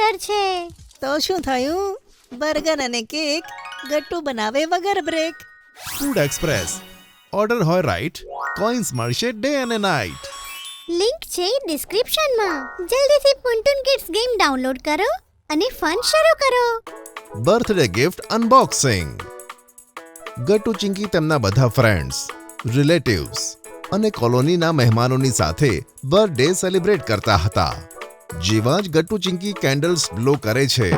Order છે. તો શું થયું? બર્ગર અને કેક ગટ્ટુ બનાવે વગર બ્રેક. Food express. ઓર્ડર હોય રાઈટ, કોઈન્સ મળશે ડે અને નાઇટ. લિંક છે ડિસ્ક્રિપ્શનમાં. જલ્દીથી પુન્ટુન કિડ્સ ગેમ ડાઉનલોડ કરો અને ફન શરૂ કરો. Birthday gift unboxing. Gattu Chinki તેમના બધા ફ્રેન્ડ્સ, રિલેટિવ્સ અને કોલોનીના મહેમાનોની સાથે બર્થડે સેલિબ્રેટ કરતા હતા. જેવા જ ગટ્ટુ ચિંકી કેન્ડલ્સ બ્લો કરે છે,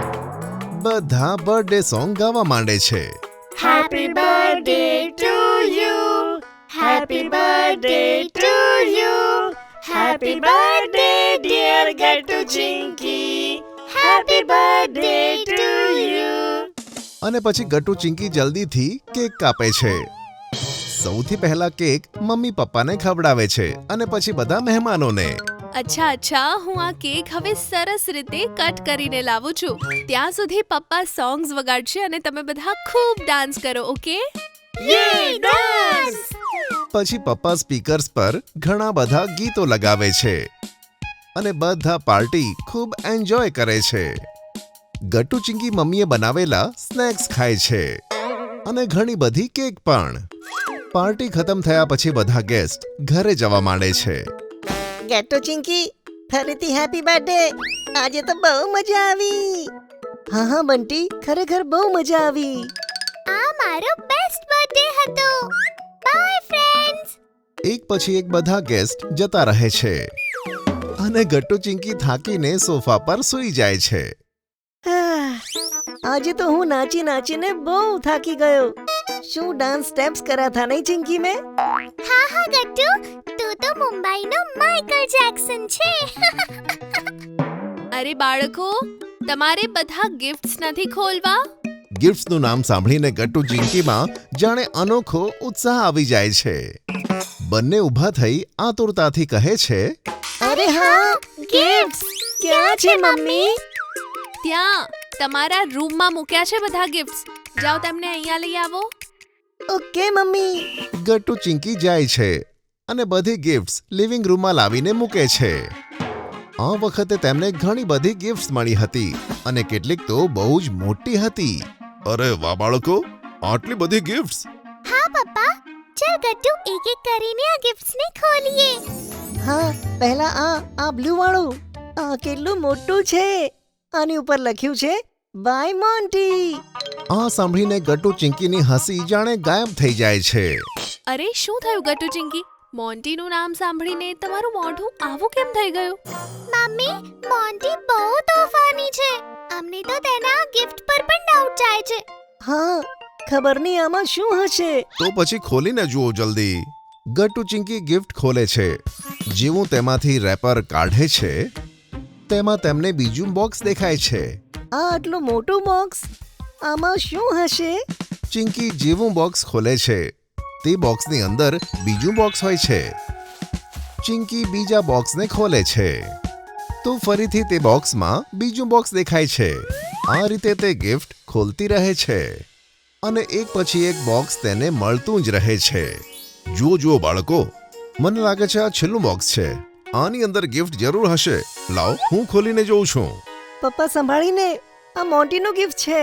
બધા બર્થડે સોંગ ગાવા માંડે છે. Happy birthday to you. Happy birthday to you. Happy birthday dear Gattu Chinky. Happy birthday to you. અને પછી ગટ્ટુ ચિંકી જલ્દીથી કેક કાપે છે. સૌથી પહેલા કેક મમ્મી પપ્પાને ખવડાવે છે અને પછી બધા મહેમાનોને. અચ્છા હું આ કેક હવે સરસ રીતે કટ કરીને લાવું છું. ત્યાં સુધી પપ્પા સોંગ્સ વગાડશે અને તમે બધા ખૂબ ડાન્સ કરો, ઓકે? Yay, dance! પછી પપ્પા સ્પીકર્સ પર ઘણા બધા ગીતો લગાવે છે અને બધા પાર્ટી ખૂબ એન્જોય કરે છે. ગટ્ટુ ચિંકી મમ્મીએ બનાવેલા સ્નેક્સ ખાય છે અને ઘણી બધી કેક પણ. પાર્ટી ખતમ થયા પછી બધા ગેસ્ટ ઘરે જવા માંડે છે. ગટ્ટુ ચિંકી, ફરીથી હેપી બર્થડે. આજે તો બહુ મજા આવી. હા બંટી, ખરેખર બહુ મજા આવી. આ મારો બેસ્ટ બર્થડે હતો. By friends. એક પછી એક બધા ગેસ્ટ જતા રહે છે અને ગટ્ટુ ચિંકી થાકીને સોફા પર સૂઈ જાય છે. આજે તો હું નાચી નાચીને બહુ થાકી ગયો. શું ડાન્સ સ્ટેપ્સ કર્યા થા નહીં ચિંકી મેં? હા ગટ્ટુ, તું તો મુંબઈનો માઇકલ જેક્સન છે. અરે બાળકો, તમારે બધા ગિફ્ટ્સ નથી ખોલવા? ગિફ્ટ્સનું નામ સાંભળીને ગટ્ટુ ચિંકીમાં જાણે અનોખો ઉત્સાહ આવી જાય છે. બંને ઊભા થઈ આતુરતાથી કહે છે, અરે હા, ગિફ્ટ્સ ક્યાં છે મમ્મી? ત્યાં તમારા રૂમમાં મૂક્યા છે બધા ગિફ્ટ્સ. જાઓ તેમને અહીંયા લઈ આવો. Okay mummy. ગટ્ટુ ચિંકી જાય છે અને બધી ગિફ્ટ્સ લિવિંગ રૂમમાં લાવીને મૂકે છે. આ વખતે તેમને ઘણી બધી ગિફ્ટ્સ મળી હતી અને કેટલીક તો બહુ જ મોટી હતી. અરે વાહ બાળકો, આટલી બધી ગિફ્ટ્સ! હા પપ્પા, ચાલ ગટ્ટુ એક એક કરીને આ ગિફ્ટ્સને ખોલીએ. હા, પહેલા આ બ્લુ વાળું. આ કેટલું મોટું છે. આની ઉપર લખ્યું છે બાય મોન્ટી. આ સાંભળીને ગટ્ટુ ચિંકીની હસી જાણે ગાયબ થઈ જાય છે. અરે શું થયું ગટ્ટુ ચિંકી? મોન્ટીનું નામ સાંભળીને તમારું મોઢું આવું કેમ થઈ ગયું? મમ્મી, મોન્ટી બહુ તોફાની છે. અમને તો તેના ગિફ્ટ પર પણ ડાઉટ જાય છે. હા, ખબર નહીં આમાં શું હશે. તો પછી ખોલીને જુઓ જલ્દી. ગટ્ટુ ચિંકી ગિફ્ટ ખોલે છે. જેવું તેમાંથી રેપર કાઢે છે, તેમાં તેમને બીજું બોક્સ દેખાય છે. આ આટલું મોટું બોક્સ, આમાં શું હશે? ચિંકી જેવું બોક્સ ખોલે છે, તે બોક્સની અંદર બીજું બોક્સ હોય છે. ચિંકી બીજા બોક્સને ખોલે છે તો ફરીથી તે બોક્સમાં બીજું બોક્સ દેખાય છે. આ રીતે તે ગિફ્ટ ખોલતી રહે છે અને એક પછી એક બોક્સ તેને મળતું જ રહે છે. જુઓ બાળકો, મને લાગે છે આ છેલ્લું બોક્સ છે. આની અંદર ગિફ્ટ જરૂર હશે. લાવ, હું ખોલીને જોઉં છું. પપ્પા સંભાળીને, આ મોન્ટીનું ગિફ્ટ છે.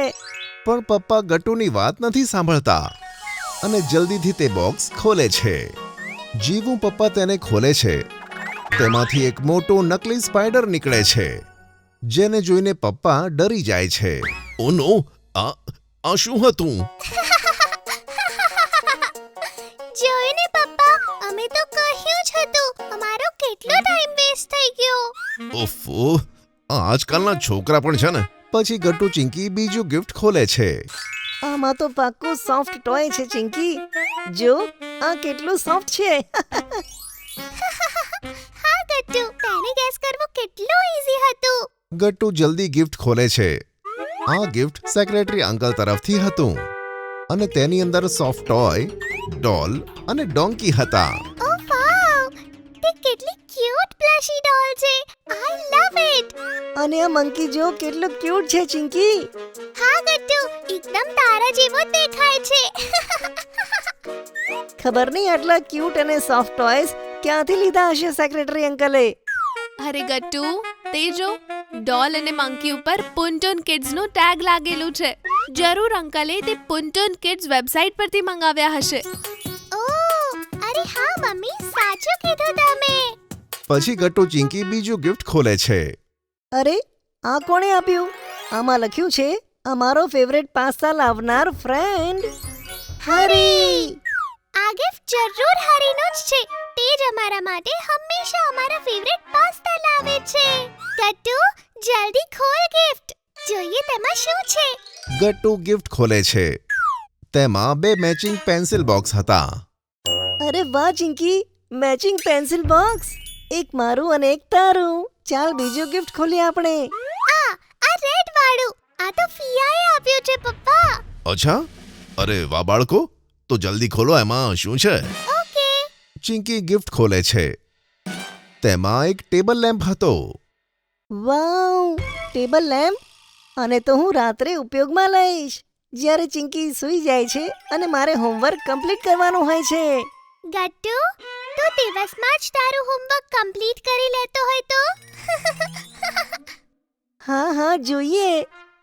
પણ પપ્પા ગટ્ટુની વાત નથી સાંભળતા અને જલ્દીથી તે બોક્સ ખોલે છે. જેવું પપ્પા તેને ખોલે છે, તેમાંથી એક મોટો નકલી સ્પાઈડર નીકળે છે, જેને જોઈને પપ્પા ડરી જાય છે. ઓ નો, આ શું હતું? જોઈને પપ્પા, અમે તો કહ્યું જ હતું. અમારો કેટલો ટાઈમ વેસ્ટ થઈ ગયો. ઓફો, આજકાલના છોકરા પણ છે ને. પછી ગટ્ટુ ચિંકી બીજું ગિફ્ટ ખોલે છે. આમાં તો પાક્કું સોફ્ટ ટોય છે ચિંકી. જો, આ કેટલું સોફ્ટ છે. હા ગટ્ટુ, તેને ગેસ કરવું કેટલું ઈઝી હતું. ગટ્ટુ જલ્દી ગિફ્ટ ખોલે છે. આ ગિફ્ટ સેક્રેટરી અંકલ તરફથી હતું અને તેની અંદર સોફ્ટ ટોય, ડોલ અને ડોંકી હતા. ઓ વાવ, તે કેટલી ક્યુટ પ્લશી ડોલ છે. આઈ લવ ઇટ. અને આ મંકી જો કેટલું ક્યુટ છે ચિંકી. હા ગટ્ટુ, એકદમ તારા જેવો દેખાય છે. ખબર નહીં આટલા ક્યુટ અને સોફ્ટ ટોયસ ક્યાંથી લીધા હશે સેક્રેટરી અંકલે. અરે ગટ્ટુ, તે જો ડોલ અને મંકી ઉપર પુન્ટુન કિડ્સનું ટેગ લાગેલું છે. જરૂર અંકલે તે પુન્ટુન કિડ્સ વેબસાઇટ પરથી મંગાવ્યા હશે. ઓહ, અરે હા મમ્મી, સાચું કીધું તમે. પછી ગટ્ટુ ચિંકી બીજું ગિફ્ટ ખોલે છે. અરે આ કોણે આપ્યું? આમાં લખ્યું છે અમારો ફેવરેટ પાસ્તા લાવનાર ફ્રેન્ડ હરી. આ ગિફ્ટ જરૂર હરીનો જ છે. તે જ અમારા માટે હંમેશા અમારા ફેવરેટ પાસ્તા લાવે છે. ગટ્ટુ, જલ્દી ખોલ ગિફ્ટ. જોઈએ તેમાં શું છે. ગટ્ટુ ગિફ્ટ ખોલે છે. તેમાં 2 મેચિંગ પેન્સિલ બોક્સ હતા. અરે વાહ ચિંકી, મેચિંગ પેન્સિલ બોક્સ. એક મારું અને એક તારું. ચાલ બીજું ગિફ્ટ ખોલીએ આપણે. આ રેડ વાળું. આ તો ફિયાએ આપ્યું છે પપ્પા. અચ્છા, અરે વાહ બાળકો, તો જલ્દી ખોલો, એમાં શું છે. ઓકે. ચિંકી ગિફ્ટ ખોલે છે. તેમાં એક ટેબલ લેમ્પ હતો. વાવ, ટેબલ લેમ્પ. અને તો હું રાત્રે ઉપયોગમાં લઈશ જ્યારે ચિંકી સૂઈ જાય છે અને મારે હોમવર્ક કમ્પ્લીટ કરવાનું હોય છે. ગટ્ટુ, તું દિવસમાં જ તારું હોમવર્ક કમ્પ્લીટ કરી લેતો હોય તો? હા જોઈએ.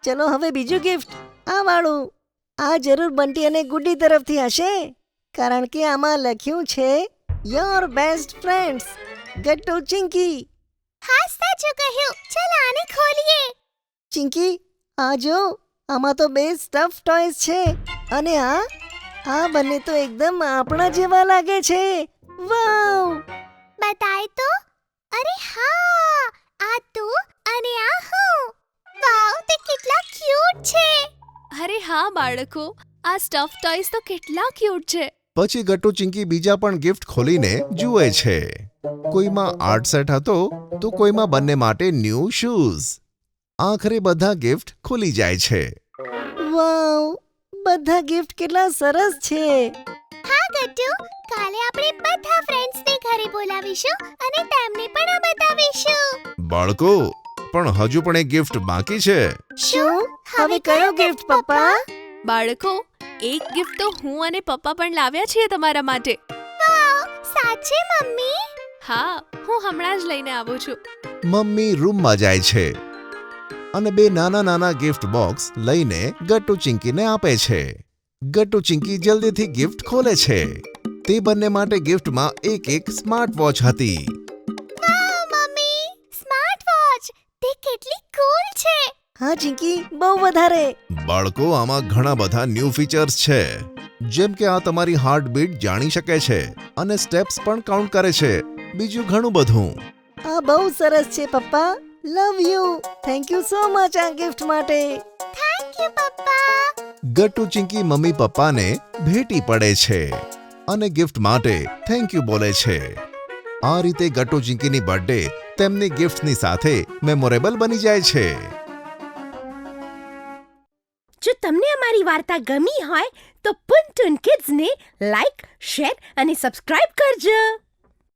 ચલો હવે બીજું ગિફ્ટ. આ વાળું. આ જરૂર બંટી અને ગુડ્ડી તરફથી હશે, કારણ કે આમાં લખ્યું છે your best friends Gattu Chinki. હા, સાચું કહ્યું. ચાલ આને ખોલીએ. ચિંકી, આ જો, આમાં તો 2 સ્ટફ ટોયસ છે. અને આ બંને તો એકદમ આપણા જેવા લાગે છે. વાવ. બતાય તો. અરે હા, આ તું અને આ હું. વાવ, તે કેટલા ક્યુટ છે. અરે હા બાળકો, આ સ્ટફ ટોયસ તો કેટલા ક્યુટ છે. પછી ગટ્ટુ ચિંકી બીજા પણ ગિફ્ટ ખોલીને જુએ છે. કોઈમાં આર્ટ સેટ હતો તો કોઈમાં બંને માટે ન્યૂ શૂઝ. આખરે બધા ગિફ્ટ ખુલી જાય છે. વાવ, બધા ગિફ્ટ કેટલા સરસ છે. હા ગટ્ટુ, કાલે આપણે બધા ફ્રેન્ડ્સને ઘરે બોલાવીશું અને તેમને પણ આ બતાવીશું. બાળકો, પણ હજુ પણ એક ગિફ્ટ બાકી છે. શું? હવે કયો ગિફ્ટ પપ્પા? બાળકો, એક ગિફ્ટ તો હું અને પપ્પા પણ લાવ્યા છીએ તમારા માટે. વાવ, સાચે મમ્મી? હા, હું હમણાં જ લઈને આવું છું. મમ્મી રૂમમાં જાય છે અને 2 નાના ગિફ્ટ બોક્સ લઈને ગટ્ટુ ચિંકીને આપે છે. ગટ્ટુ ચિંકી જલ્દીથી ગિફ્ટ ખોલે છે. તે બંને માટે ગિફ્ટમાં એક સ્માર્ટ વોચ હતી. વાવ મમ્મી, સ્માર્ટ વોચ. તે કેટલી કૂલ છે. હા ચિંકી, બહુ વધારે. બાળકો, આમાં ઘણા બધા ન્યૂ ફીચર્સ છે, જેમ કે આ તમારી હાર્ટબીટ જાણી શકે છે અને સ્ટેપ્સ પણ કાઉન્ટ કરે છે. બીજું ઘણું બધું. આ બહુ સરસ છે પપ્પા. Love you. Thank you so much આ ગિફ્ટ માટે. થેન્ક યુ પપ્પા. ગટ્ટુ ચિંકી મમ્મી પપ્પાને ભેટી પડે છે અને ગિફ્ટ માટે થેન્ક યુ બોલે છે. આ રીતે ગટ્ટુ ચિંકીની બર્થડે તેમની ગિફ્ટની સાથે મેમોરેબલ બની જાય છે. જો તમને અમારી વાર્તા ગમી હોય તો પુન્ટુન કિડ્સને લાઈક, શેર અને સબસ્ક્રાઇબ કરજો.